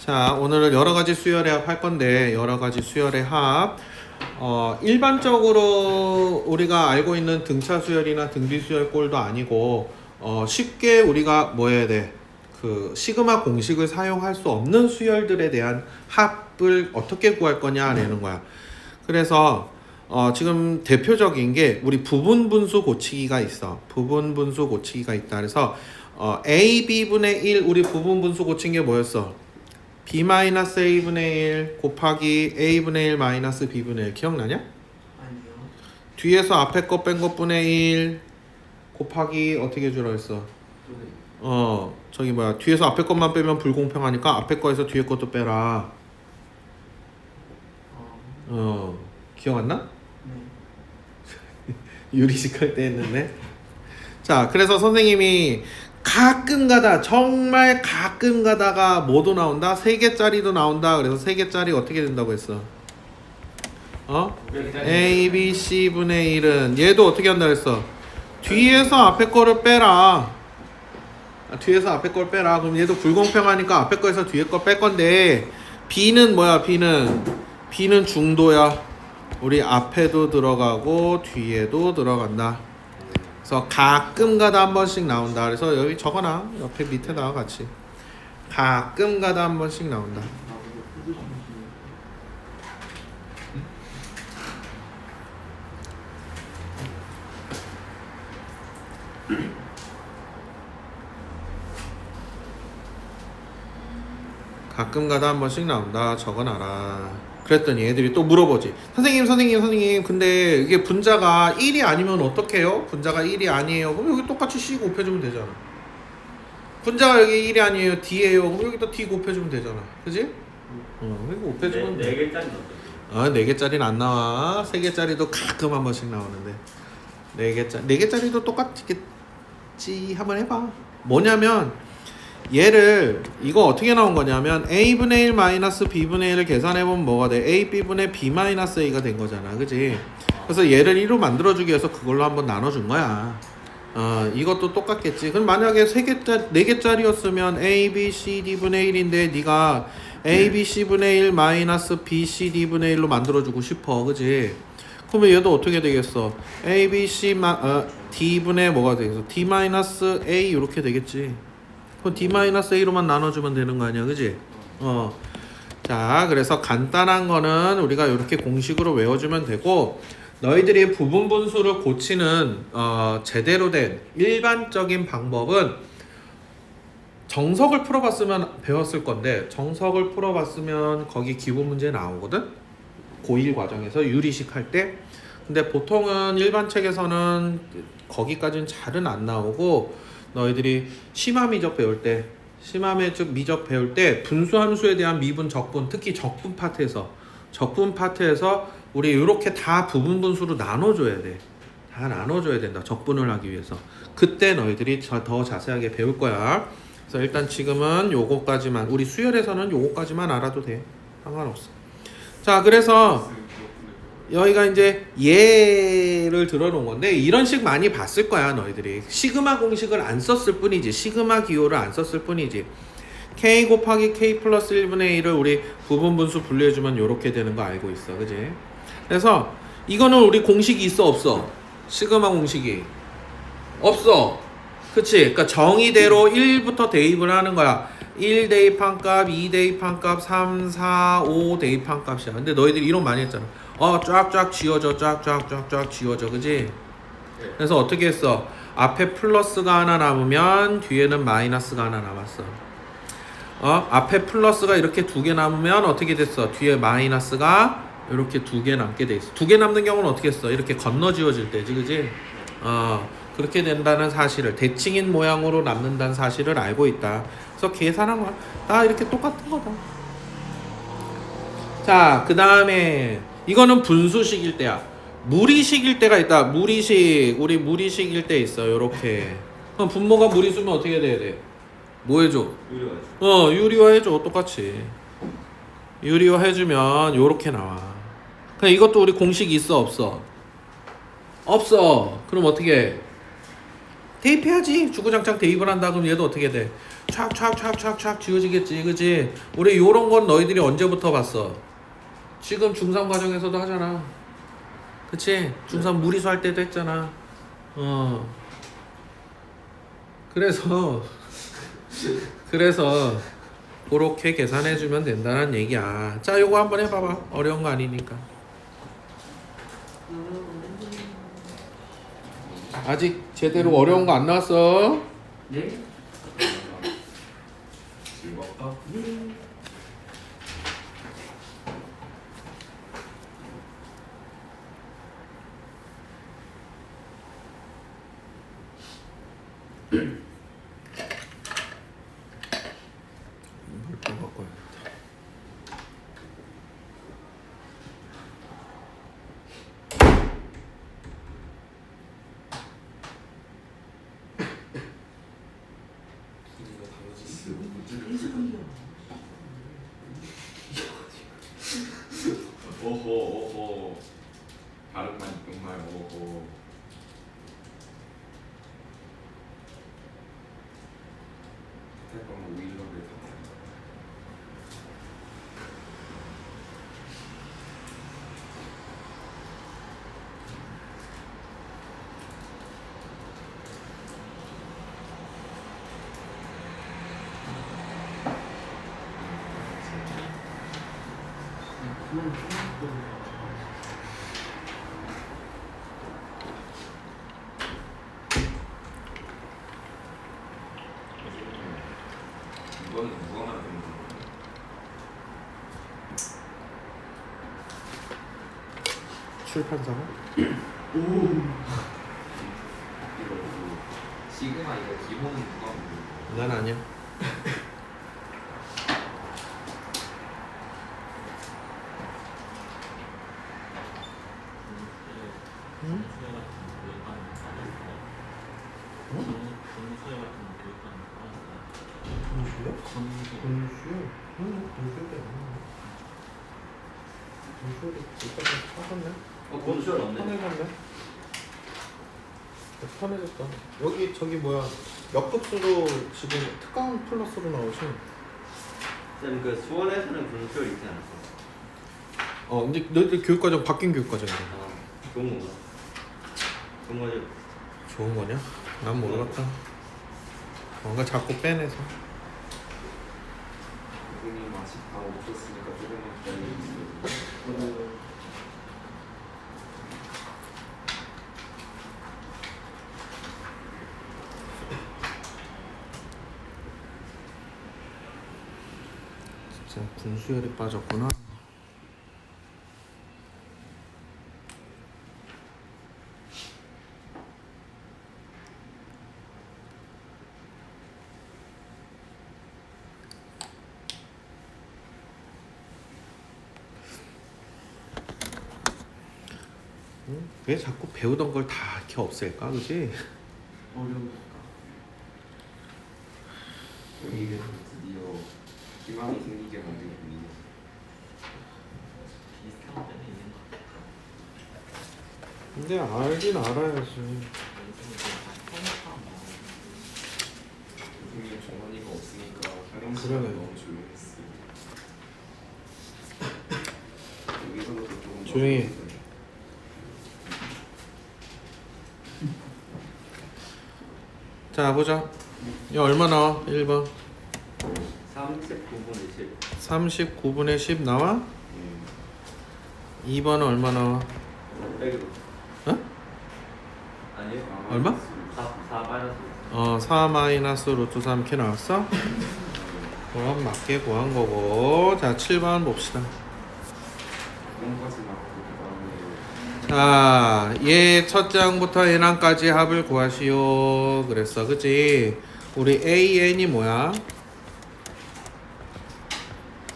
자, 오늘은 여러 가지 수열의 합 할 건데, 여러 가지 수열의 합. 일반적으로 우리가 알고 있는 등차 수열이나 등비 수열 꼴도 아니고, 쉽게 우리가 뭐 해야 돼? 그 시그마 공식을 사용할 수 없는 수열들에 대한 합을 어떻게 구할 거냐라는 거야. 그래서 지금 대표적인 게 우리 부분 분수 고치기가 있어. 부분 분수 고치기가 있다. 그래서 a b분의 1 우리 부분 분수 고친 게 뭐였어? b-a분의 1 곱하기 a분의 1 마이너스 b분의 1 기억나냐? 아니요. 뒤에서 앞에 거 뺀 것분의 1 곱하기 어떻게 주라 했어? 저기 뭐야, 뒤에서 앞에 것만 빼면 불공평하니까 앞에 거에서 뒤에 것도 빼라. 기억 안 나? 네. 유리식 할 때 했는데. 자, 그래서 선생님이 가끔 가다, 정말 가끔 가다가 뭐도 나온다? 3개짜리도 나온다. 그래서 3개짜리 어떻게 된다고 했어? a, b, c 분의 1은 얘도 어떻게 한다 그랬어? 뒤에서 앞에 거를 빼라. 뒤에서 앞에 걸 빼라. 그럼 얘도 불공평하니까 앞에 거에서 뒤에 거 뺄 건데, b는 뭐야? b는 중도야. 우리 앞에도 들어가고 뒤에도 들어간다. 그래서 가끔 가다 한 번씩 나온다. 그래서 여기 적어놔. 옆에 밑에다가 같이. 가끔 가다 한 번씩 나온다. 가끔 가다 한 번씩 나온다. 적어놔라. 그랬더니 애들이 또 물어보지. 선생님 근데 이게 분자가 1이 아니면 어떡해요? 분자가 1이 아니에요. 그럼 여기 똑같이 C 곱해주면 되잖아. 분자가 여기 1이 아니에요. D예요. 그럼 여기다 D 곱해주면 되잖아. 그지? 여기 곱해주면 돼. 4개짜리 4개짜리는 안 나와. 3개짜리도 가끔 한 번씩 나오는데 4개짜리도 똑같겠지. 한번 해봐. 뭐냐면 얘를 이거 어떻게 나온 거냐면 a분의 1 마이너스 b분의 1을 계산해보면 뭐가 돼? a b분의 b 마이너스 a가 된 거잖아. 그지? 그래서 얘를 1로 만들어주기 위해서 그걸로 한번 나눠준 거야. 이것도 똑같겠지. 그럼 만약에 4개짜리였으면 a, b, c, d분의 1인데 네가 a, b, c분의 1 마이너스 b, c, d분의 1로 만들어주고 싶어. 그지? 그러면 얘도 어떻게 되겠어? a, b, c, d분의 뭐가 되겠어? d 마이너스 a 이렇게 되겠지. 그럼 d-a로만 나눠주면 되는 거 아니야, 그지? 자, 그래서 간단한 거는 우리가 이렇게 공식으로 외워주면 되고, 너희들이 부분 분수를 고치는 제대로 된 일반적인 방법은 정석을 풀어봤으면 배웠을 건데, 정석을 풀어봤으면 거기 기본 문제 나오거든? 고1 과정에서 유리식 할 때. 근데 보통은 일반 책에서는 거기까지는 잘은 안 나오고, 너희들이 심화 미적 배울 때 분수함수에 대한 미분, 적분, 특히 적분 파트에서 우리 이렇게 다 부분 분수로 나눠줘야 돼. 다 나눠줘야 된다. 적분을 하기 위해서. 그때 너희들이 더 자세하게 배울 거야. 그래서 일단 지금은 요거까지만, 우리 수열에서는 요거까지만 알아도 돼. 상관없어. 자, 그래서 여기가 이제 얘를 들어놓은 건데, 이런 식 많이 봤을 거야. 너희들이 시그마 공식을 안 썼을 뿐이지, 시그마 기호를 안 썼을 뿐이지. k 곱하기 k 플러스 1분의 1을 우리 부분 분수 분리해주면 이렇게 되는 거 알고 있어. 그지? 그래서 이거는 우리 공식이 있어 없어? 시그마 공식이 없어. 그치? 그러니까 정의대로 1부터 대입을 하는 거야. 1 대입한 값, 2 대입한 값, 3, 4, 5 대입한 값이야. 근데 너희들이 이런 많이 했잖아. 쫙쫙 지워져, 쫙쫙 지워져, 그지? 그래서 어떻게 했어? 앞에 플러스가 하나 남으면 뒤에는 마이너스가 하나 남았어. 앞에 플러스가 이렇게 2개 남으면 어떻게 됐어? 뒤에 마이너스가 이렇게 2개 남게 돼 있어. 2개 남는 경우는 어떻게 했어? 이렇게 건너 지워질 때지, 그지? 그렇게 된다는 사실을, 대칭인 모양으로 남는다는 사실을 알고 있다. 그래서 계산한 거야. 다 이렇게 똑같은 거다. 자, 그 다음에 이거는 분수식일 때야. 무리식일 때가 있다. 우리 무리식일 때 있어. 요렇게. 그럼 분모가 무리수면 어떻게 돼야 돼? 뭐 해줘? 유리화 해줘. 똑같이. 유리화 해주면 요렇게 나와. 그럼 이것도 우리 공식이 있어 없어? 없어. 그럼 어떻게 해? 대입해야지. 주구장창 대입을 한다. 그럼 얘도 어떻게 돼? 촥촥촥촥촥 지워지겠지, 그지? 우리 요런 건 너희들이 언제부터 봤어? 지금 중3 과정에서도 하잖아. 그치? 중3 무리수 할 때도 했잖아. 그래서 그렇게 계산해주면 된다는 얘기야. 자, 요거 한번 해봐봐. 어려운 거 아니니까. 아직 제대로 어려운 거 안 나왔어. 네? 즐겁다. 물 좀 갖고 와야겠다. 이거 당연히 문제를 오호 다른만 정말 오호 태권 오일러를 탓한다. 이거는 누가 만든 거야? 출판사가? 이거 시그마 이거 기본은 누가 만든 거야? 난 아니야. 응? 분수요? 분수? 응, 분수도 분수를 이따가 사갔네? 분수를 없네. 편해졌네? 편해졌다. 여기 저기 뭐야 역급수도 지금 특강 플러스로 나오지? 쌤, 그 수원에서는 분수를 있지 않았어? 근데 너희들 교육과정 바뀐 교육과정이야. 좋은 건가? 좋은 거지? 좋은 거냐? 난 모르겠다. 뭔가 자꾸 빼내서. 선생님 아직 다 없었으니까 조금만 기다려주세요. 진짜 분수열에 빠졌구나. 응? 왜 자꾸 배우던 걸 다 이렇게 없앨까, 그지? 어려우니까. 이게 드디어 희망이 생기게 만든 분이겠어. 비슷한 때는 있는 것 같아. 근데 알긴 알아야지. 선생님 정원이가 없으니까 화장실이 그러네. 너무 조용했어. 여기서도 조금 조용히 해. 더 자, 보자. 이 얼마 나와? 1번. 39분의 10. 39분의 10 나와? 음, 2번은 얼마 나와? 100으로. 어? 아니요. 얼마? 4 마이너스. 4 마이너스 루트 3 이렇게 나왔어? 그럼 맞게 구한 거고. 자, 7번 봅시다. 그런까지 나오고 그다음에 자, 얘 첫 장부터 n항까지 합을 구하시오. 그랬어, 그치? 우리 an이 뭐야?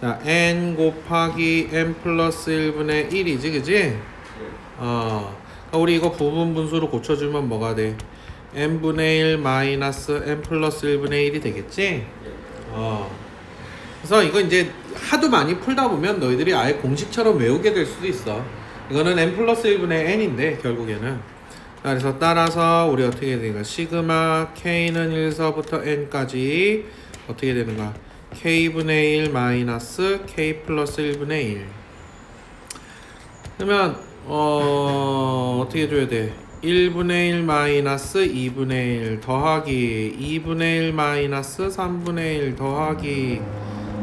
자, n 곱하기 n 플러스 1분의 1이지, 그치? 예. 그러니까 우리 이거 부분 분수로 고쳐주면 뭐가 돼? n분의 1 마이너스 n 플러스 1분의 1이 되겠지? 예. 그래서 이거 이제 하도 많이 풀다 보면 너희들이 아예 공식처럼 외우게 될 수도 있어. 이거는 n 플러스 1분의 n인데 결국에는. 자, 그래서 따라서 우리 어떻게 해야 되니까 시그마 k는 1서부터 n까지 어떻게 되는 거야? k분의 1 마이너스 k 플러스 1분의 1. 그러면 어떻게 해줘야 돼? 1분의 1 마이너스 2분의 1 더하기 2분의 1 마이너스 3분의 1 더하기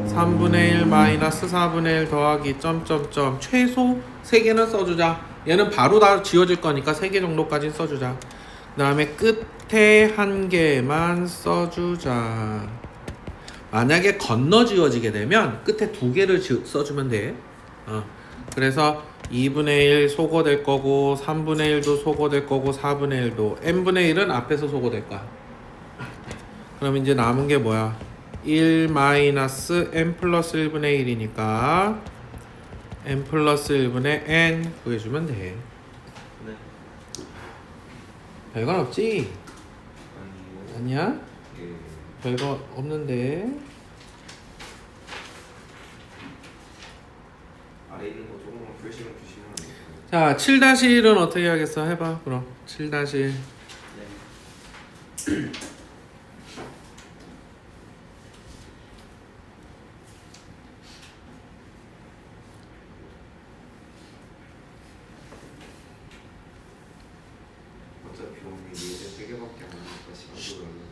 3분의 1 마이너스 4분의 1 더하기 점점점 최소 3개는 써주자. 얘는 바로 다 지워질 거니까 3개 정도까지 써주자. 그 다음에 끝에 1개만 써주자. 만약에 건너 지워지게 되면 끝에 2개를 써주면 돼. 그래서 2분의 1 소거될 거고 3분의 1도 소거될 거고 4분의 1도 n분의 1은 앞에서 소거될 거야. 그럼 이제 남은 게 뭐야? 1 마이너스 n 플러스 1분의 1이니까 n 플러스 1분의 n 구해주면 돼. 네. 별건 없지? 아니요. 아니야? 예. 별거 없는데. 아래 있는 거 조금만 표시만 주시면 안 돼요. 자, 7-1은 어떻게 하겠어? 해봐. 그럼 7-1. 네. 어차피 오늘 예제 3개밖에 안 하니까 시간도 별로.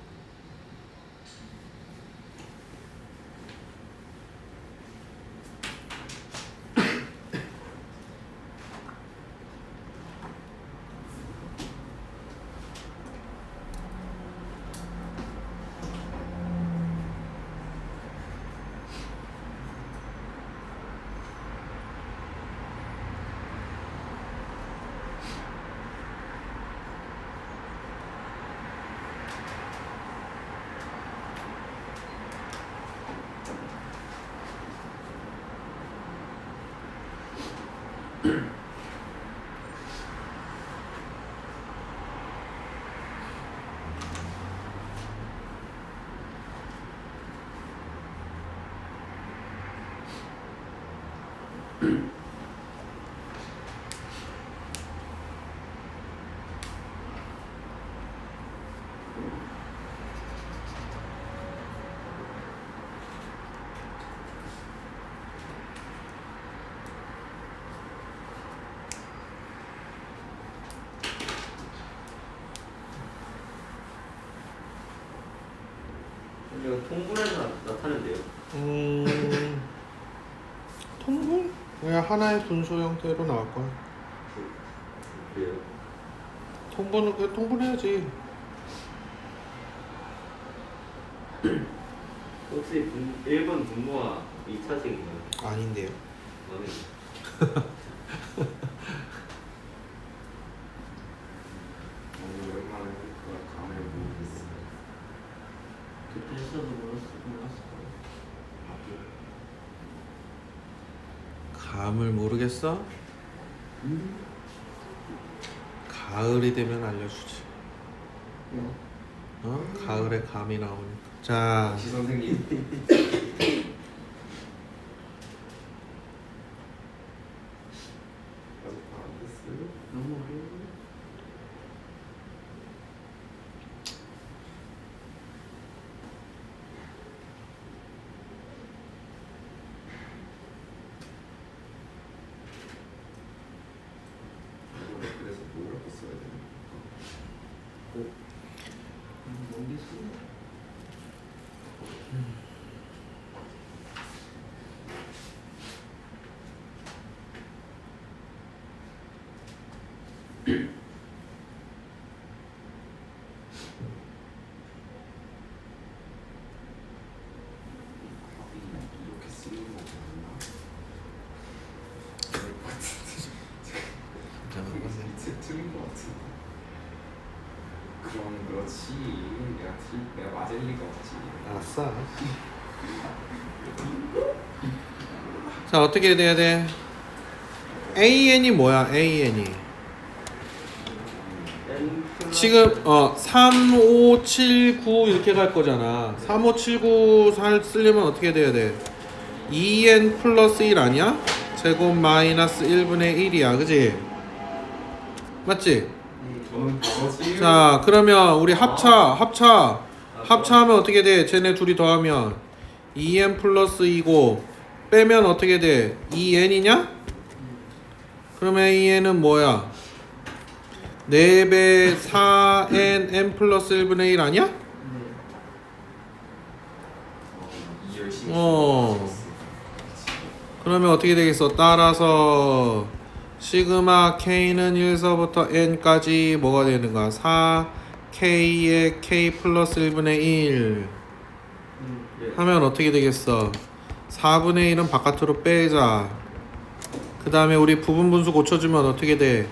이거 통분해서 나타낸대요. 통분? 그냥 하나의 분수 형태로 나올 거야. 그래요. 통분은 그냥 통분해야지. 혹시 1번 분모가 2차식인가요? 아닌데요. 아니. 오늘 오랜만에 하니까 감을 모르겠어요. 그때 했어도 몰랐을 거예요. 감을 모르겠어? 가을이 되면 알려주지. 가을에 감이 나오니까. 자, 지 선생님. 아직 안 됐어요? 너무 어려워. 그래서 뭐라고 써야 되나? 모르겠어요. 이렇게 쓰는 거 맞나? 틀린 거 같은데. 그럼 그렇지. 내가 맞을 리가 없지. 알았어. 자, 어떻게 돼야 돼? AN이 뭐야? AN이 지금 3, 5, 7, 9 이렇게 갈 거잖아. 3, 5, 7, 9 쓰려면 어떻게 돼야 돼? 2n 플러스 1 아니야? 제곱 마이너스 1분의 1이야. 그지? 맞지? 저는 그거지. 자, 그러면 우리 합차 합차하면 어떻게 돼? 쟤네 둘이 더하면 2n 플러스 2고 빼면 어떻게 돼? 2n이냐? 그러면 AN은 뭐야? 4배 4n n 플러스 1분의 1 아니야? 2열씩. 그러면 어떻게 되겠어? 따라서 시그마 k는 1서부터 n까지 뭐가 되는 거야? 4k의 k 플러스 1분의 1 예. 하면 어떻게 되겠어? 4분의 1은 바깥으로 빼자. 그 다음에 우리 부분분수 고쳐주면 어떻게 돼?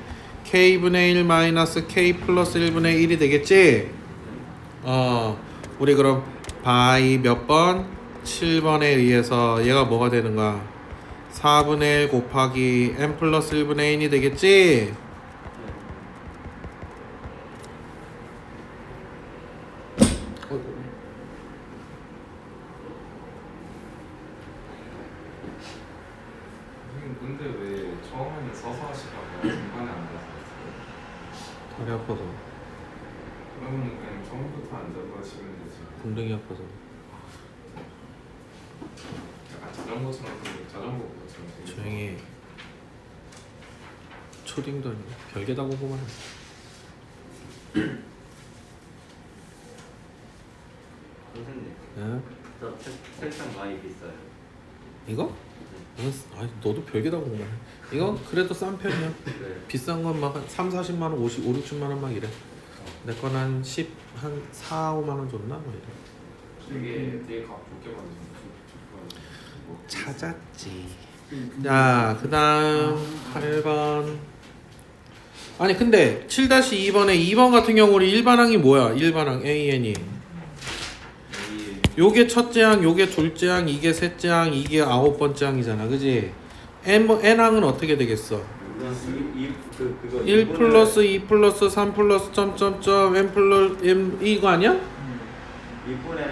k분의 1 마이너스 k 플러스 1분의 1이 되겠지? 우리 그럼 바이 몇 번? 7번에 의해서 얘가 뭐가 되는 거야? 4분의 1 곱하기 n 플러스 1분의 1이 되겠지? 선생님 근데 왜 처음에는 서서 하시다가 중간에 앉아서 했어요? 다리 아파서. 그러면 그냥 처음부터 앉아서 하시면 되지. 엉덩이 아파서. 약간 자전거처럼 생긴 자전거처럼 생긴. 조용히 해. 초딩도 아니고 별개다고 보면 해. 선생님, 예? 저 책상 많이 비싸요. 이거? 아니 너도 별개다고 보면 해. 이거 그래도 싼 편이야. 네. 비싼 건 막 3, 40만 원, 50, 5, 60만 원 막 이래. 내 건 한 10, 한 4, 5만 원 줬나? 뭐 이래. 되게 값 좋게 받으시는 거. 찾았지. 자, 그 다음 8번. 아니 근데 7-2번에 2번 같은 경우 우리 일반항이 뭐야? 일반항 AN이 요게 첫째 항, 요게 둘째 항, 이게 셋째 항, 이게 9번째 항이잖아, 그지? N항은 어떻게 되겠어? 그거 1 플러스 2 플러스 3 플러스 점점점 N 플러스 M 이거 아니야? 2분의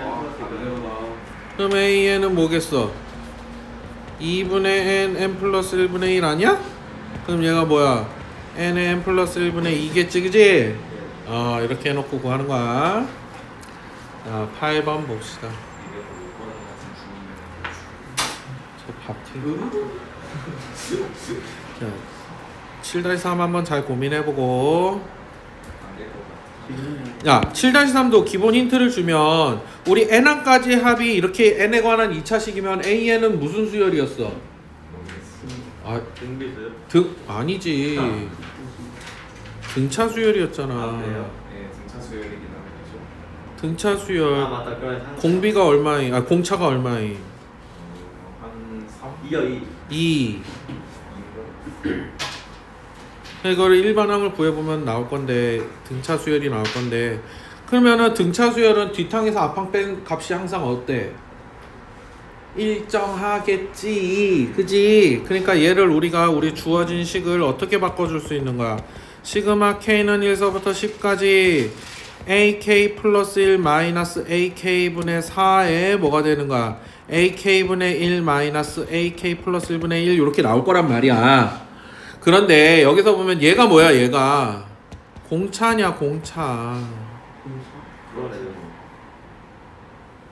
아, 다르다. 그럼 AN은 뭐겠어? 2분의 N, N 플러스 1분의 1 아니야? 그럼 얘가 뭐야? N의 N 플러스 1분의 2겠지, 그지? 이렇게 해놓고 구하는 거야. 자, 8번 봅시다. 이게 또 요거는 같은 중이면 저 밥튀기. 자, 7-3 한번 잘 고민해보고. 안될 것 같아. 야, 7-3도 기본 힌트를 주면 우리 N항까지 합이 이렇게 N에 관한 2차식이면 AN은 무슨 수열이었어? 모르겠어. 아, 등비수요? 아니지. 등차 수열이었잖아. 그래요? 네, 등차 수열이긴 하죠. 등차 수열. 맞다. 그럼 한 공비가 얼마이? 아, 공차가 얼마이? 한 3? 2요 2. 2. 2인가? 이거를 일반항을 구해보면 나올 건데 등차 수열이 나올 건데 그러면은 등차 수열은 뒷항에서 앞항 뺀 값이 항상 어때? 일정하겠지, 그지? 그러니까 얘를 우리가 우리 주어진 식을 어떻게 바꿔줄 수 있는 거야? 시그마 k는 1서부터 10까지 ak 플러스 1 마이너스 ak분의 4에 뭐가 되는 거야? ak분의 1 마이너스 ak 플러스 1분의 1 이렇게 나올 거란 말이야. 그런데 여기서 보면 얘가 뭐야? 얘가 공차냐 공차. 그러네요.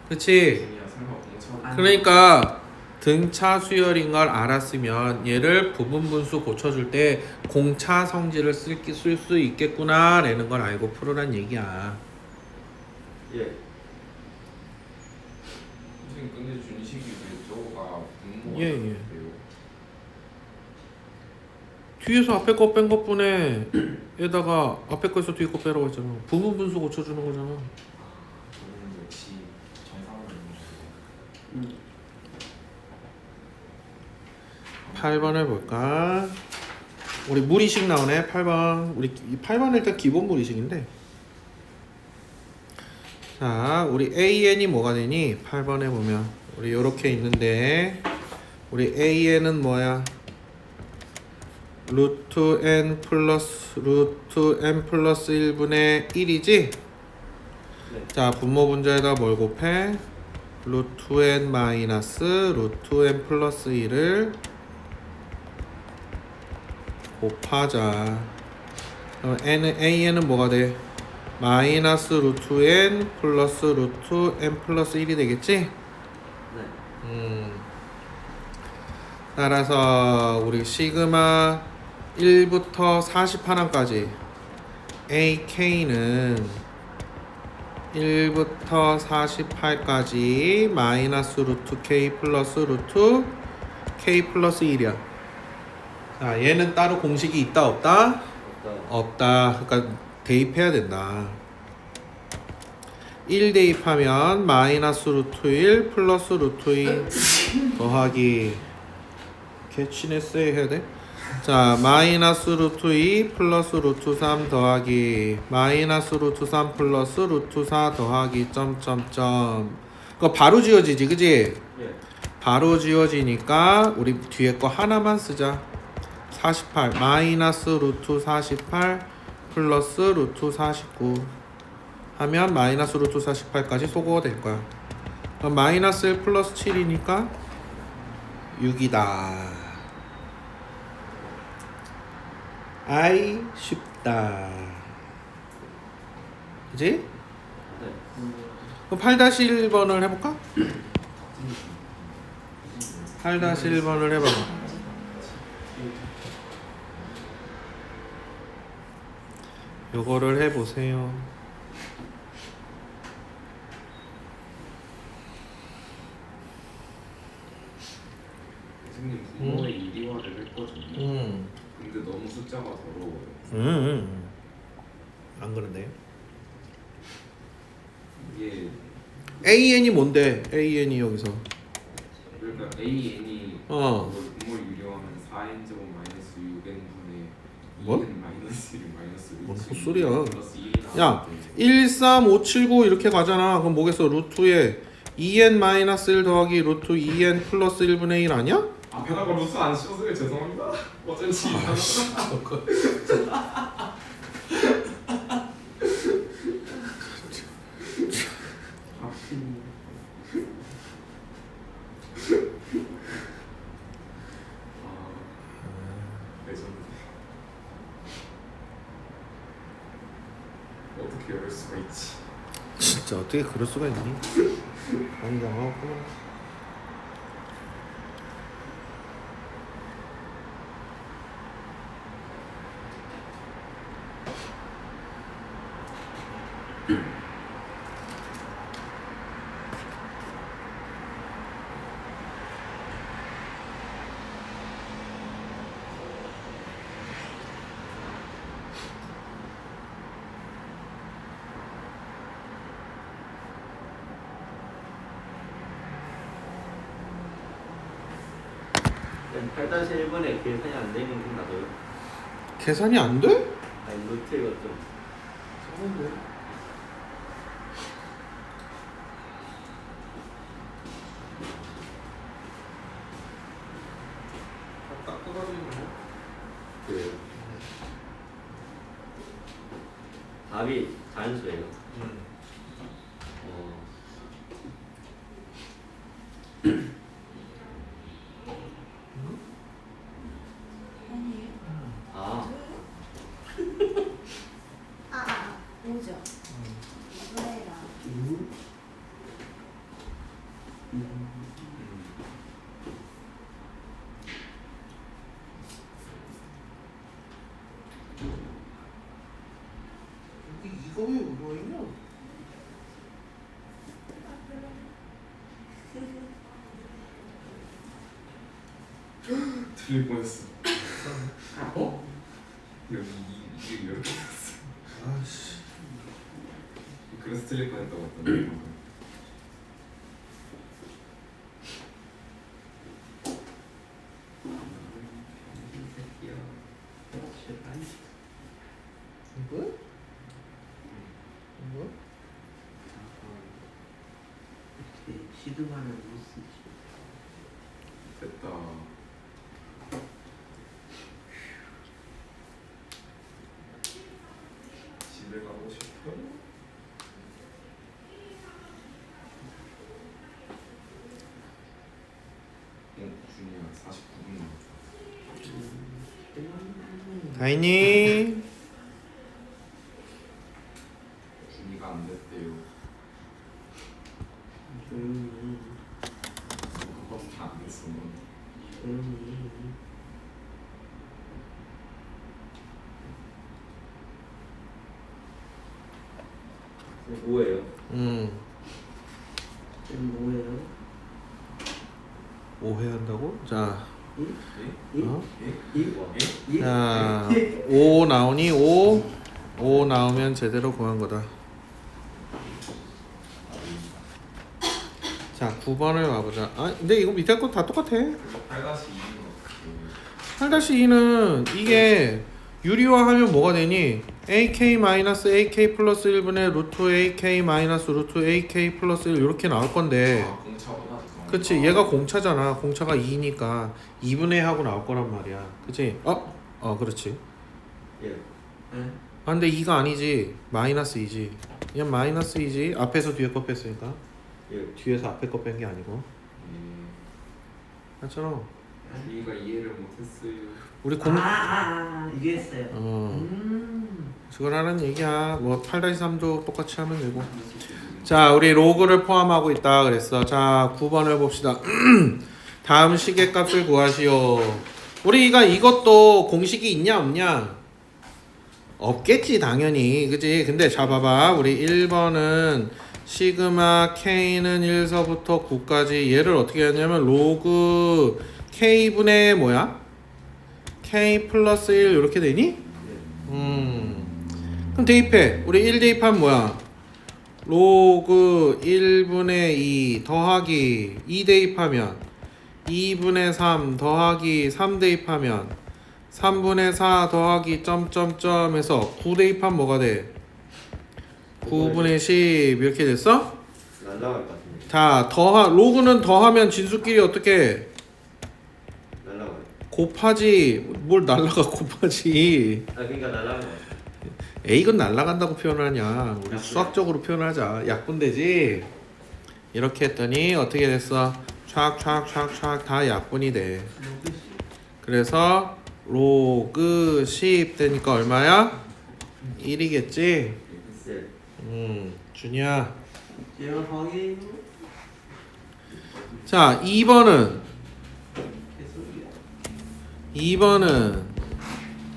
그치? 재미야 설마 공차. 그러니까 등차 수열인 걸 알았으면 얘를 부분분수 고쳐줄 때 공차 성질을 쓸 수 있겠구나 라는 걸 알고 풀으란 얘기야. 예. 선생님 근데 준식이 왜 저거가 분모가 예, 예. 돼요? 뒤에서 앞에 거 뺀 것뿐에 에다가 앞에 거에서 뒤에 거 빼라고 했잖아. 부분분수 고쳐주는 거잖아. 저는 역시 정상을 못 8번 해볼까? 우리 무리식 나오네. 8번. 우리 8번은 일단 기본 무리식인데. 자, 우리 AN이 뭐가 되니? 8번에 보면 우리 요렇게 있는데 우리 AN은 뭐야? 루트 n 플러스 1분의 1이지? 네. 자, 분모 분자에다 뭘 곱해? 루트 n 마이너스 루트 n 플러스 1을 곱하자. 그럼 AN은 뭐가 돼? 마이너스 루트 n 플러스 루트 n 플러스 1이 되겠지? 네. 따라서 우리 시그마 1부터 40하나까지 AK는 1부터 48까지 마이너스 루트 K 플러스 루트 K 플러스 1이야. 자, 얘는 따로 공식이 있다 없다? 없다. 없다. 그러니까 대입해야 된다. 1 대입하면 마이너스 루트 1 플러스 루트 2 더하기 개치네스에 해야 돼? 자, 마이너스 루트 2 플러스 루트 3 더하기 마이너스 루트 3 플러스 루트 4 더하기 점점점. 그거 바로 지워지지, 그지? 예. 바로 지워지니까 우리 뒤에 거 하나만 쓰자. 48 마이너스 루트 48 플러스 루트 49 하면 마이너스 루트 48까지 소거가 될 거야. 그럼 마이너스 1 플러스 7이니까 6이다. 아이 쉽다. 그지? 네. 그럼 8-1번을 해볼까? 8-1번을 해봐봐. 요거를 해보세요. 선생님 분모의 이리화를 했거든요. 근데 너무 숫자가 더러워요. 안 그런데. 이게 AN이 뭔데? AN이 여기서. 그러니까 AN이 어. 분모를 유리화하면 4n 제곱 마이너스 6n분의 뭐? 2n 마이너스 1 마이너스 뭔 루트 헛소리야. 2n 플러스 1이 야, 나오는데 1, 3, 5, 7, 9 이렇게 가잖아. 그럼 뭐겠어? 루트에 2n-1 더하기 루트 2n 플러스 1분의 1 아니야? 앞에다가 루트 안 씌워서 죄송합니다. 어쩐지 레전드. 어떻게 이럴 수가 있지? 진짜 어떻게 그럴 수가 있니? 완장하구나. 그럼 8-1번에 계산이 안 되는 건 나도요. 계산이 안 돼? 아니 루트가 좀 그 답이 자연수예요. 어. 아, 오죠. 이거랑 이거 왜 울어있냐? 틀릴 뻔했어. 어? 여기 이게 이렇게 됐어. 아씨. 그래서 틀릴 뻔했다고 했더니 이거? 이거? 시드만을 못 쓰지. 됐다. 집에 가고 싶어? 준이야 49분 남았다. 다인이 못해요. 그건 다안 됐어. 뭐예요? 뭐예요? 오해한다고? 자, 어? 예? 자, 5 나오니 5 나오면 제대로 구한 거다. 자, 9번을 와보자. 아, 근데 이거 밑에 거 다 똑같아. 8-2는 이게 유리화하면 뭐가 되니? AK-AK 플러스 1분의 루트 AK 마이너스 루트 AK 플러스 1 이렇게 나올 건데, 공차구나. 그치? 얘가 공차잖아. 공차가 2니까 2분의 하고 나올 거란 말이야. 그치? 그렇지. 예. 아, 근데 2가 아니지. 마이너스 2지. 그냥 마이너스 2지. 앞에서 뒤에 거 뺐으니까. 예. 뒤에서 앞에 거 뺀 게 아니고. 맞잖아. 우리가 이해를 못했어요. 우리 이해했어요. 그걸 하는 얘기야. 뭐 8-3도 똑같이 하면 되고. 자, 우리 로그를 포함하고 있다 그랬어. 자, 9번을 봅시다. 다음 시계값을 구하시오. 우리가 이것도 공식이 있냐 없냐? 없겠지 당연히. 그치? 근데 자 봐봐. 우리 1번은 시그마 K는 1서부터 9까지 얘를 어떻게 하냐면 로그 K분의 뭐야? K 플러스 1 이렇게 되니? 그럼 대입해. 우리 1 대입하면 뭐야? 로그 1분의 2 더하기 2 대입하면 2분의 3 더하기 3 대입하면 3분의 4 더하기 점점점 해서 9 대입하면 뭐가 돼? 9분의 10 이렇게 됐어? 날라갈 것 같은데. 자, 로그는 더하면 진수끼리 어떻게 날라가요. 곱하지. 뭘 날라가 곱하지. 그러니까 날라간 것 같아요. A건 날라간다고 표현하냐. 우리 수학적으로 표현하자. 약분되지. 이렇게 했더니 어떻게 됐어? 촥촥촥촥 다 약분이 돼. 그래서 로그 10 되니까 얼마야? 1이겠지? 네. 준이야. 제가 확인. 자, 2번은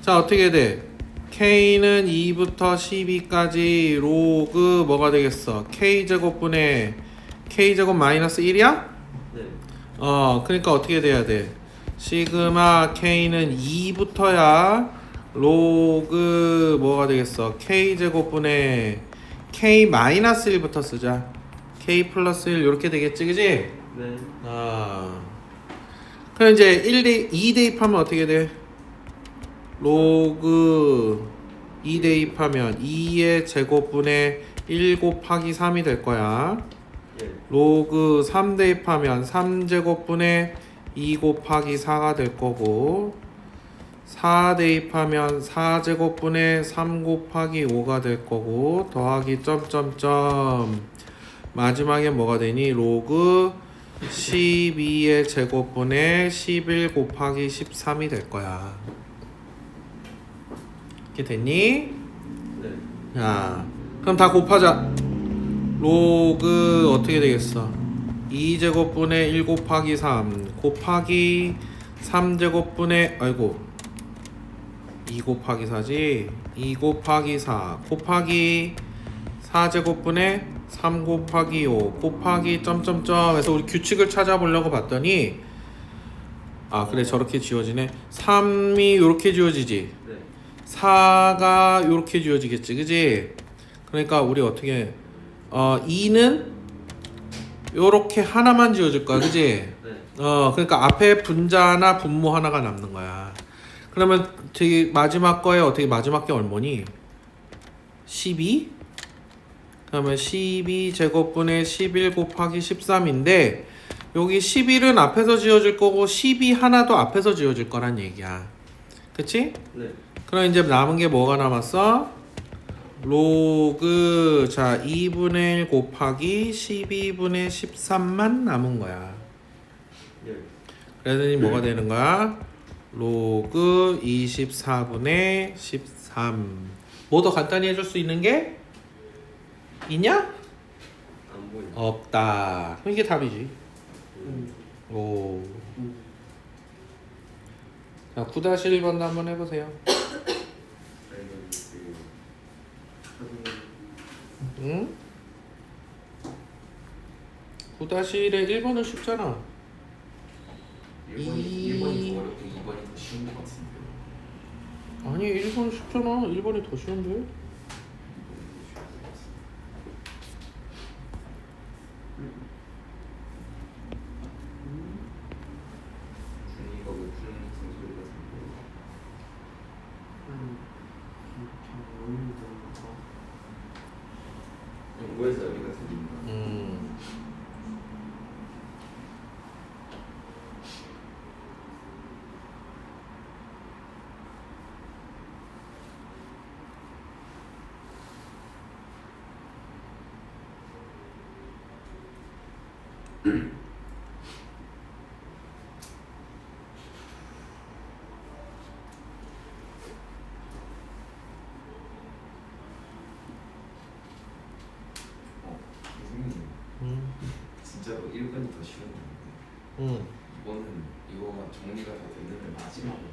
자, 어떻게 돼? K는 2부터 12까지 로그 뭐가 되겠어? K제곱분의 K제곱 마이너스 1이야? 네. 그러니까 어떻게 돼야 돼? 시그마 K는 2부터야 로그 뭐가 되겠어? K제곱분의 K 마이너스 1부터 쓰자. K 플러스 1 이렇게 되겠지, 그지? 네. 그럼 이제 2 대입하면 어떻게 돼? 로그 2 대입하면 2의 제곱분의 1 곱하기 3이 될 거야. 예. 로그 3 대입하면 3제곱분의 2 곱하기 4가 될 거고 4 대입하면 4제곱분의 3 곱하기 5가 될 거고 더하기 점점점 마지막에 뭐가 되니? 로그 12의 제곱분의 11 곱하기 13이 될 거야. 이렇게 됐니? 네. 자, 그럼 다 곱하자. 로그 어떻게 되겠어? 2제곱분의 1 곱하기 3 곱하기 3제곱분의 2 곱하기 4지. 2 곱하기 4 곱하기 4제곱분의 3 곱하기 5 곱하기 점점점 해서 우리 규칙을 찾아보려고 봤더니 그래 저렇게 지워지네. 3이 이렇게 지워지지. 네. 4가 이렇게 지워지겠지, 그지? 그러니까 우리 어떻게 2는 요렇게 하나만 지워질 거야, 그지? 네. 그러니까 앞에 분자나 분모 하나가 남는 거야. 그러면 되게 마지막 거에 어떻게 마지막 게 얼마니? 12? 그러면 12 제곱분의 11 곱하기 13인데 여기 11은 앞에서 지워질 거고 12 하나도 앞에서 지워질 거란 얘기야. 그치? 네. 그럼 이제 남은 게 뭐가 남았어? 로그 2분의 1 곱하기 12분의 13만 남은 거야. 예. 그래서 뭐가 되는 거야? 로그 24분의 13. 뭐 더 간단히 해줄 수 있는 게? 있냐? 안 보인다. 없다. 그럼 이게 답이지. 오. 자, 9-1번도 한번 해보세요. 응? 9-1에 1번은 쉽잖아. 1번이 더 어렵고 2번이 더 쉬운 것 같은데. 아니 1번은 쉽잖아. 1번이 더 쉬운데. 준이가 왜 푸는 무슨 소리가 들려? 뭐했어요? 소리가 들린다. 선생님 진짜로 1번이 더 쉬운 건데 2번은 이거가 정리가 다 됐는데 마지막으로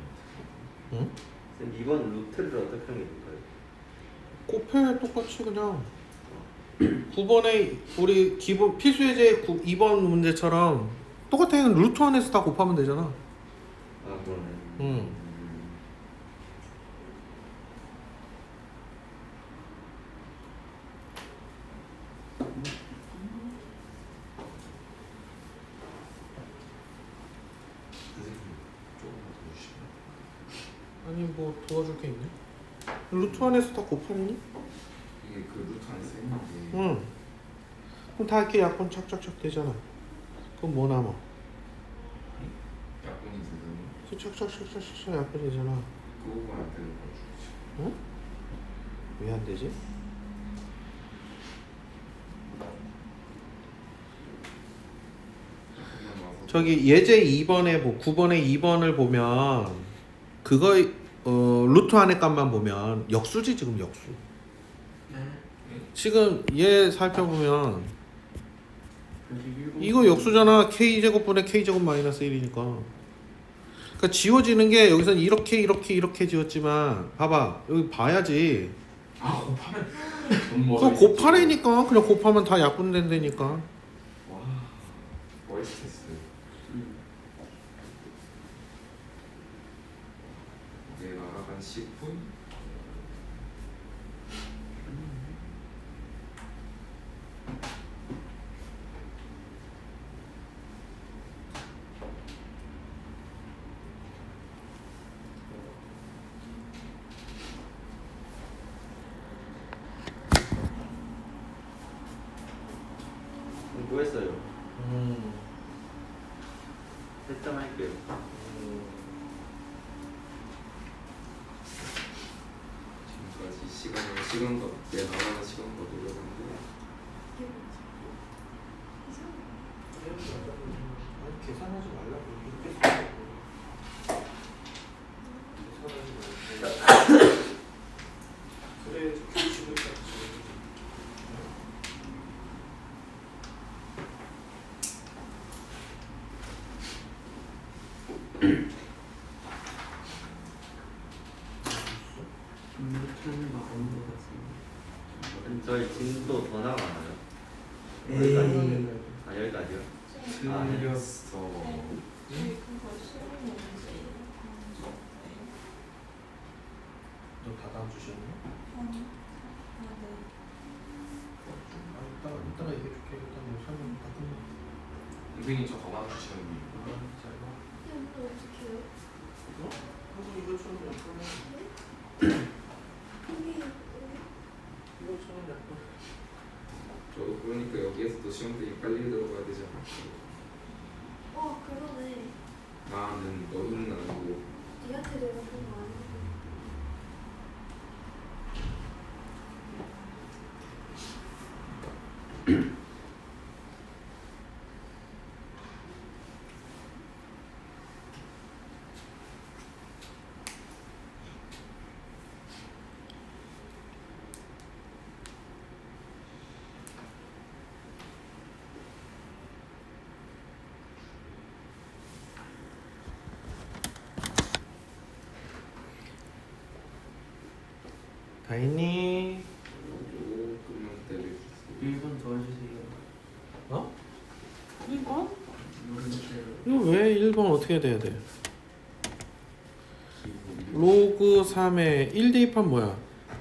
응? 쌤 2번 루트를 어떻게 하는 게 될까요? 곱해 똑같이 그냥 9번에 우리 기본 필수 예제 2번 문제처럼 똑같아. 루트 안에서 다 곱하면 되잖아. 아 그러네. 응. 선생님 조금만 더 주시면. 아니 뭐 도와줄 게 있네. 루트 안에서 다 곱하니? 이게 그 루트 안에서 했는데 응. 그럼 다 이렇게 약분 착착착 되잖아. 그럼 뭐 남아? 약분이 되더니 그 착착착착착 약분 되잖아. 그거가 안 되는 거죠. 응? 왜 안 되지? 약분만 와서 저기 예제 2번에 9번에 2번을 보면 그거 루트 안에 값만 보면 역수지 지금 역수. 지금 얘 살펴보면 이거 역수잖아. k제곱분의 k제곱 마이너스 1이니까. 그러니까 지워지는 게 여기서는 이렇게 지웠지만 봐봐 여기 봐야지. 아 곱하면 너무 그거 곱하래니까 그냥 곱하면 다 약분된다니까. 와 월스트레스. 내가 한 10분? 뭐 했어요? 채점할게요. 지금까지 시간과 내 나가는 시간과 노력한데 계산하지 말라고. 그래 규칙을 저희 진도 더 나가나요? 에이. 아 여기까지요? 틀렸어. 너다 다음 주시는 이따가 얘기해줄게. 일단 뭐 설명 다 끝나. 선생님 저 가방 주시는 분. 잘 봐. 어떻게 해요? 한번 이것처럼 약간 이것처럼 약간 저도 그러니까 여기에서도 시험들이 빨리 들어가야 되잖아. 그러네. 나는 너희는 아니고 니한테 내가 본거 아니야? 다 했니? 조금만 때려주세요. 1번 도와주세요. 어? 1번? 모르겠어요. 이거 왜 1번 어떻게 돼야 돼? 로그 3의 1 대입하면 뭐야?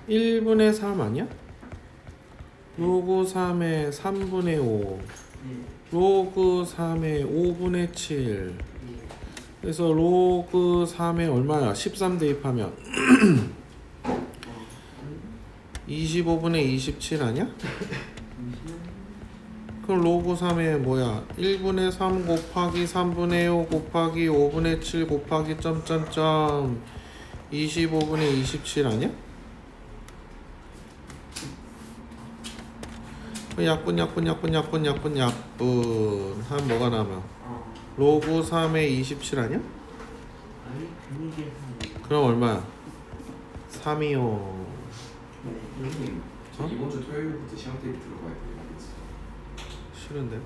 1분의 3 아니야? 로그 3의 3분의 5 네. 로그 3의 5분의 7 네. 그래서 로그 3의 얼마야? 13 대입하면 25분의 27 아니야? 그럼 로그 3의 뭐야? 1분의 3 곱하기 3분의 5 곱하기 5분의 7 곱하기 점점점 25분의 27 아니야? 약분 한 뭐가 남아? 로그 3의 27 아니야? 아니 괜히 계산해. 그럼 얼마야? 3이요. 선생님, 저 이번 주 토요일부터 시험 대비 들어가야 돼요. 싫은데?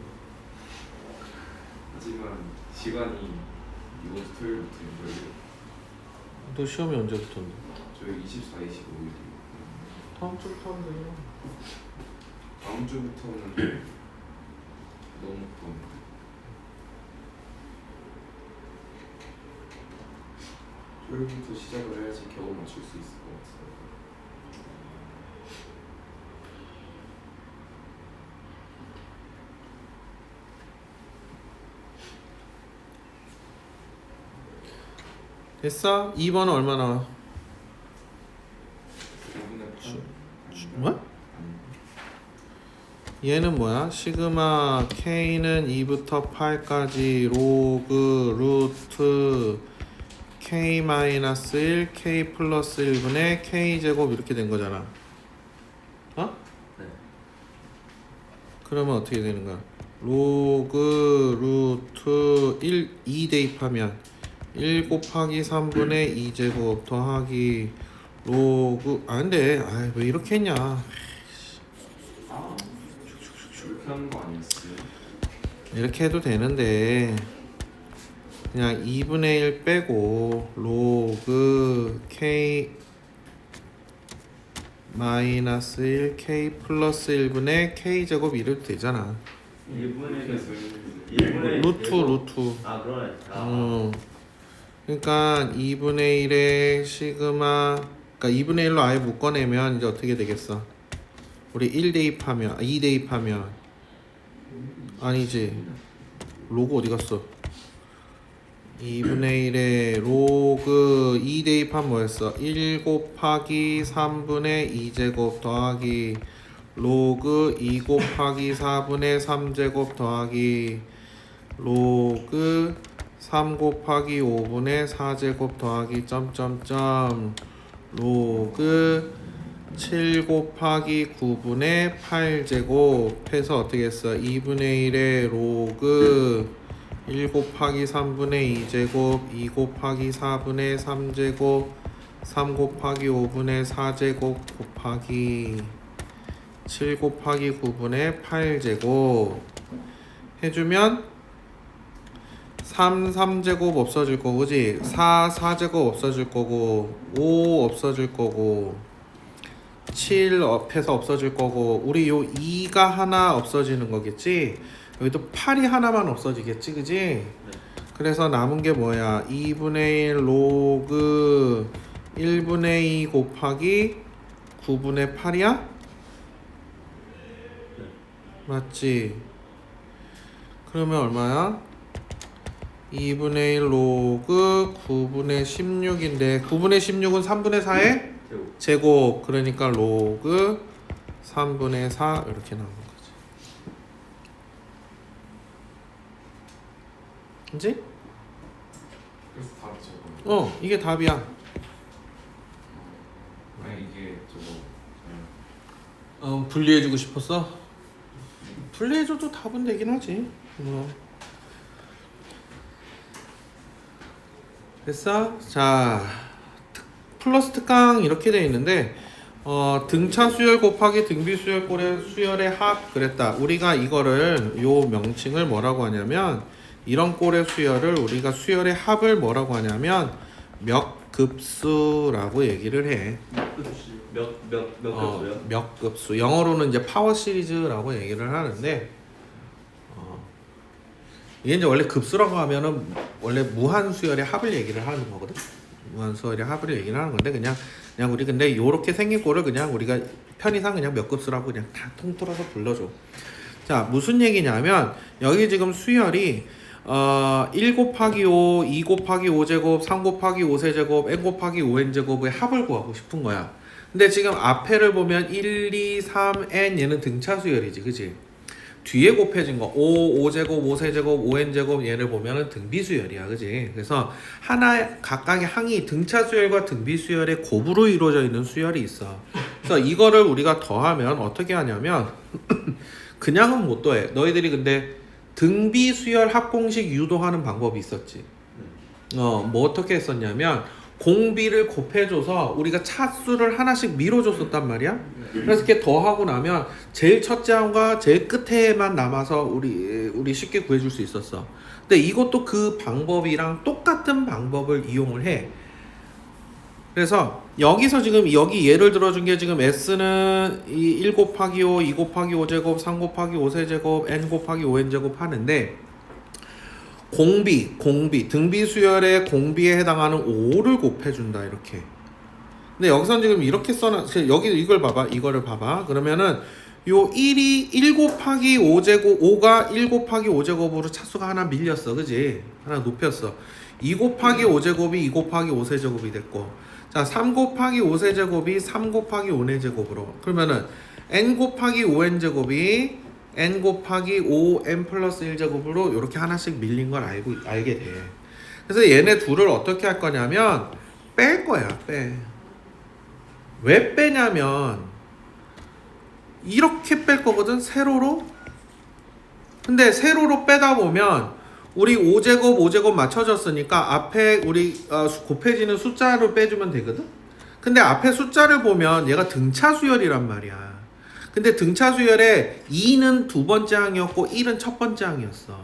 하지만 시간이 이번 주 토요일부터인 거예요. 너 시험이 언제부터인데? 저희 24, 25일이요. 다음 주부터 하면 되잖아. 다음 주부터는 너무 그런데. 토요일부터 시작을 해야지 겨우 맞출 수 있을 것 같아요. 됐어? 2번은 얼마 나와? 5분의 8. 뭐? 얘는 뭐야? 시그마 K는 2부터 8까지 로그 루트 K-1 K 플러스 1분의 K제곱 이렇게 된 거잖아. 어? 네. 그러면 어떻게 되는 거야? 로그 루트 2 대입하면 1 곱하기 3분의 2제곱 더하기 로그 근데 왜 이렇게 했냐? 그렇게 하는 거 아니었어요? 이렇게 해도 되는데 그냥 2분의 1 빼고 로그 K 마이너스 1 K 플러스 1분의 K 제곱 이래도 되잖아. 1분의 루트 아 그러네. 그러니까 2분의 1의 시그마 그러니까 2분의 1로 아예 묶어내면 이제 어떻게 되겠어? 우리 1 대입하면 2 대입하면 아니지 로그 어디 갔어? 2분의 1에 로그 2 대입하면 뭐였어? 1 곱하기 3분의 2제곱 더하기 로그 2 곱하기 4분의 3제곱 더하기 로그 3 곱하기 5분의 4제곱 더하기 점점점 로그 7 곱하기 9분의 8제곱 해서 어떻게 했어? 2분의 1에 로그 1 곱하기 3분의 2제곱 2 곱하기 4분의 3제곱 3 곱하기 5분의 4제곱 곱하기 7 곱하기 9분의 8제곱 해주면 3, 3제곱 없어질 거고 그지? 4, 4제곱 없어질 거고 5 없어질 거고 7 앞에서 없어질 거고 우리 요 2가 하나 없어지는 거겠지? 여기도 8이 하나만 없어지겠지 그지? 그래서 남은 게 뭐야? 2분의 1 로그 1분의 2 곱하기 9분의 8이야? 맞지? 그러면 얼마야? 2분의 1 로그 9분의 16인데 9분의 16은 3분의 4의 제곱 그러니까 로그 3분의 4 이렇게 나오는 거지 그치? 그래서 답이 저거. 이게 답이야 아니 이게 저거 분리해주고 싶었어? 분리해줘도 답은 되긴 하지 됐어? 자 플러스 특강 이렇게 돼 있는데 등차 수열 곱하기 등비 수열 꼴의 수열의 합 그랬다. 우리가 이거를 요 명칭을 뭐라고 하냐면 이런 꼴의 수열을 우리가 수열의 합을 뭐라고 하냐면 급수라고 얘기를 해. 몇 급수요? 몇 급수. 영어로는 이제 파워 시리즈라고 얘기를 하는데 이게 이제 원래 급수라고 하면은 원래 무한 수열의 합을 얘기를 하는 거거든. 무한 수열의 합을 얘기를 하는 건데 그냥 우리 근데 요렇게 생긴 거를 그냥 우리가 편의상 그냥 몇 급수라고 그냥 다 통틀어서 불러줘. 자, 무슨 얘기냐면 여기 지금 수열이 1 곱하기 5, 2 곱하기 5제곱, 3 곱하기 5세제곱, n 곱하기 5n제곱의 합을 구하고 싶은 거야. 근데 지금 앞에를 보면 1, 2, 3, n 얘는 등차 수열이지, 그치? 뒤에 곱해진 거 5, 5제곱, 5세제곱, 5n제곱 얘를 보면은 등비 수열이야, 그치? 그래서 하나 각각의 항이 등차 수열과 등비 수열의 곱으로 이루어져 있는 수열이 있어. 그래서 이거를 우리가 더하면 어떻게 하냐면 그냥은 못 더해. 너희들이 근데 등비 수열 합공식 유도하는 방법이 있었지. 뭐 어떻게 했었냐면 공비를 곱해줘서 우리가 차수를 하나씩 밀어줬었단 말이야. 그래서 이렇게 더하고 나면 제일 첫째 항과 제일 끝에만 남아서 우리 쉽게 구해줄 수 있었어. 근데 이것도 그 방법이랑 똑같은 방법을 이용을 해. 그래서 여기서 지금 여기 예를 들어준 게 지금 S는 이 1 곱하기 5, 2 곱하기 5제곱, 3 곱하기 5세제곱, n 곱하기 5n제곱 하는데 공비, 등비 수열의 공비에 해당하는 5를 곱해준다 이렇게. 근데 여기선 지금 이렇게 써놔. 여기 이걸 봐봐. 이거를 봐봐. 그러면은 요 1이 1 곱하기 5제곱, 5가 1 곱하기 5제곱으로 차수가 하나 밀렸어. 그지? 하나 높였어. 2 곱하기 5제곱이 2 곱하기 5세제곱이 됐고, 자 3 곱하기 5세제곱이 3 곱하기 5네제곱으로, 그러면은 n 곱하기 5n제곱이 n 곱하기 5n 플러스 1제곱으로 이렇게 하나씩 밀린 걸 알게 돼. 그래서 얘네 둘을 어떻게 할 거냐면 뺄 거야. 왜 빼냐면 이렇게 뺄 거거든, 세로로. 근데 세로로 빼다 보면 우리 5제곱 맞춰졌으니까 앞에 우리 곱해지는 숫자를 빼주면 되거든. 근데 앞에 숫자를 보면 얘가 등차 수열이란 말이야. 근데 등차 수열에 2는 두 번째 항이었고 1은 첫 번째 항이었어.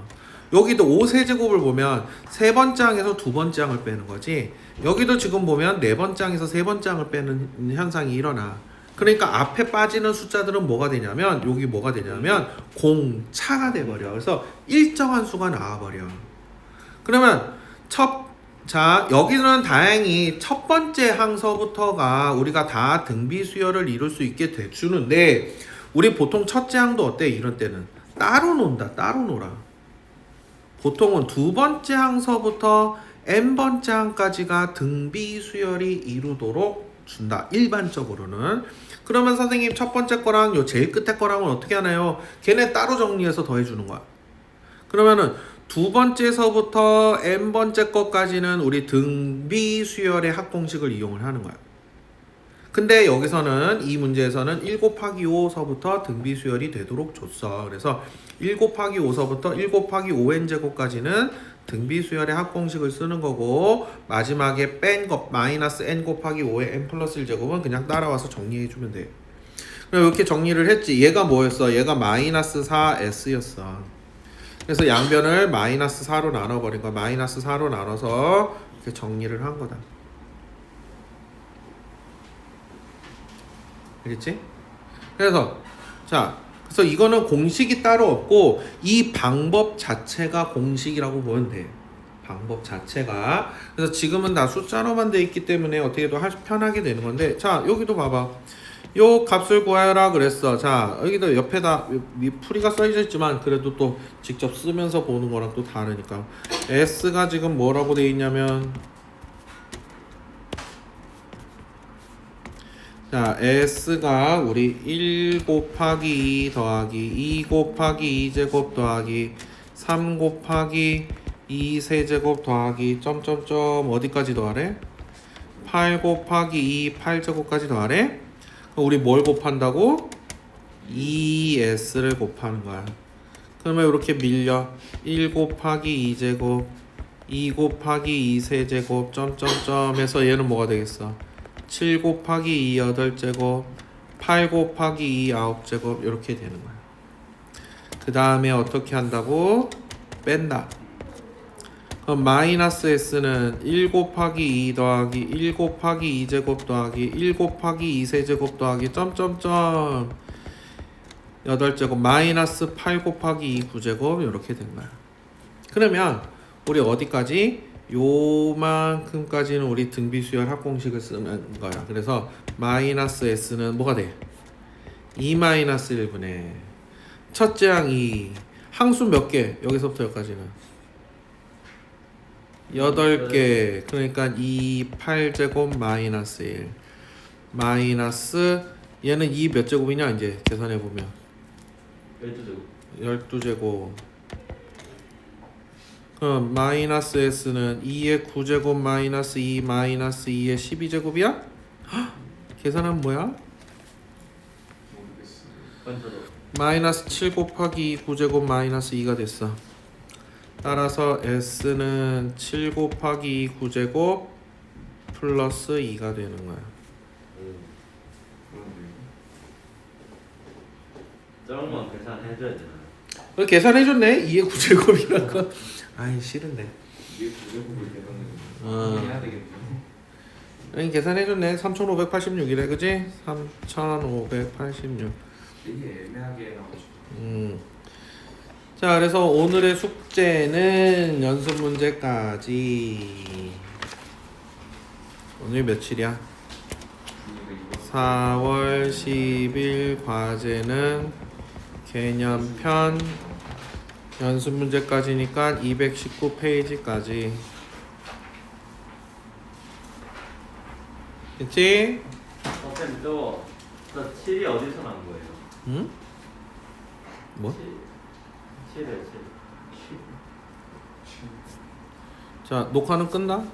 여기도 5세제곱을 보면 세 번째 항에서 두 번째 항을 빼는 거지. 여기도 지금 보면 네 번째 항에서 세 번째 항을 빼는 현상이 일어나. 그러니까 앞에 빠지는 숫자들은 뭐가 되냐면 여기 뭐가 되냐면 공차가 돼버려. 그래서 일정한 수가 나와버려. 그러면 자, 여기는 다행히 첫 번째 항서부터가 우리가 다 등비 수열을 이룰 수 있게 돼주는데, 우리 보통 첫째 항도 어때? 이런 때는 따로 논다. 따로 놀아. 보통은 두 번째 항서부터 n번째 항까지가 등비 수열이 이루도록 준다. 일반적으로는. 그러면 선생님 첫 번째 거랑 요 제일 끝에 거랑은 어떻게 하나요? 걔네 따로 정리해서 더해주는 거야. 그러면은 두 번째서부터 n번째 것까지는 우리 등비 수열의 합공식을 이용을 하는 거야. 근데 여기서는 이 문제에서는 1 곱하기 5서부터 등비 수열이 되도록 줬어. 그래서 1 곱하기 5서부터 1 곱하기 5n제곱까지는 등비 수열의 합공식을 쓰는 거고, 마지막에 뺀 것 마이너스 n 곱하기 5의 n 플러스 1제곱은 그냥 따라와서 정리해주면 돼. 그럼 이렇게 정리를 했지. 얘가 뭐였어? 얘가 마이너스 4s였어. 그래서 양변을 마이너스 4로 나눠버린 거야. 마이너스 4로 나눠서 이렇게 정리를 한 거다. 알겠지? 그래서 이거는 공식이 따로 없고 이 방법 자체가 공식이라고 보면 돼. 방법 자체가. 그래서 지금은 다 숫자로만 돼 있기 때문에 어떻게도 편하게 되는 건데, 자 여기도 봐봐. 요 값을 구하여라 그랬어. 자 여기도 옆에다 풀이가 써져 있지만 그래도 또 직접 쓰면서 보는 거랑 또 다르니까, S가 지금 뭐라고 돼 있냐면, 자 S가 우리 1 곱하기 2 더하기 2 곱하기 2제곱 더하기 3 곱하기 2 세제곱 더하기 점점점 어디까지 더하래? 8 곱하기 2 8제곱까지 더하래? 우리 뭘 곱한다고? 2s를 곱하는 거야. 그러면 이렇게 밀려. 1 곱하기 2제곱 2 곱하기 2 세제곱 점점점 해서 얘는 뭐가 되겠어? 7 곱하기 2 8제곱 8 곱하기 2 9제곱 이렇게 되는 거야. 그 다음에 어떻게 한다고? 뺀다. 그럼 마이너스 s는 1 곱하기 2 더하기 1 곱하기 2제곱 더하기 1 곱하기 2세제곱 더하기 점점점 8제곱 마이너스 8 곱하기 2 9제곱 이렇게 된 거야. 그러면 우리 어디까지? 요만큼까지는 우리 등비수열 합공식을 쓰는 거야. 그래서 마이너스 s는 뭐가 돼? 2 마이너스 1분의 첫째 항 2 항수 몇 개? 여기서부터 여기까지는 8개. 그러니까 2 8제곱 마이너스 1 마이너스 얘는 2 몇 제곱이냐 이제 계산해 보면 12제곱. 그럼 마이너스 s는 2의 9제곱 마이너스 2 마이너스 2의 12제곱이야? 계산하면 뭐야? 모르겠어요. 마이너스 7 곱하기 2 9제곱 마이너스 2가 됐어. 따라서 s는 7 곱하기 2 9제곱 플러스 2가 되는 거야. 그러네요. 저런 건 계산해줘야 되나요? 계산해줬네. 2의 9제곱이란 거. 아이 싫은데. 이게 부족을 계산을 어. 해야 되겠네. 여기 계산해줬네. 3586이래 그지? 3586. 되게 애매하게 나와가지고. 자 그래서 오늘의 숙제는 연습 문제까지. 오늘 며칠이야? 4월 10일 과제는 개념편 연습 문제까지니까 219페이지까지. 그치? 선생님 저 7이 어디서 난 거예요? 응? 뭐? 7이에요 7. 자 녹화는 끝나?